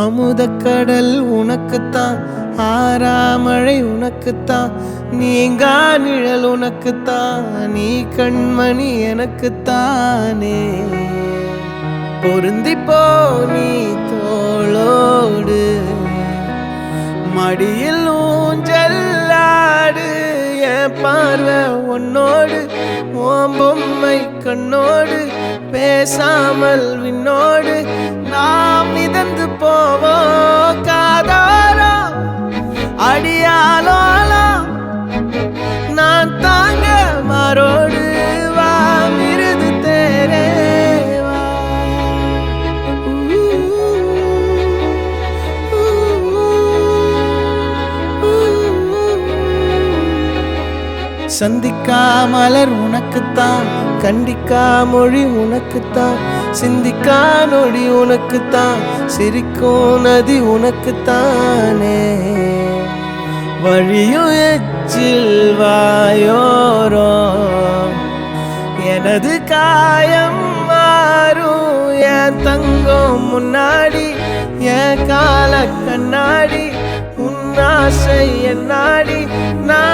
அமுதக்கடல் உனக்குத்தான், ஆறாமழை உனக்குத்தான், நீங்கா நிழல் உனக்குத்தான், நீ கண்மணி எனக்குத்தானே. பொருந்திப்போ நீ தோளோடு, மடியில் ஊஞ்சல்லாடு, என் பார்வை உன்னோடு, ஓம் பொம்மை கண்ணோடு, பேசாமல் விண்ணோடு நாம் மிதந்து போவோம் காதாரோ அடியாலோலோ, நான் தாங்க மாறோடு வா மிருது தேரே வா. சந்திக்கா மலர் உனக்குத்தான், கண்டிக்கா மொழி உனக்குத்தான், சிந்திக்கா நொடி உனக்குத்தான், சிரிக்கும் நதி உனக்குத்தானே. வழியும் எச்சில் வாயோரோ எனது காயம் மாறும், என் தங்கம் முன்னாடி என் கால கண்ணாடி, உன் ஆசை என்னாடி நான்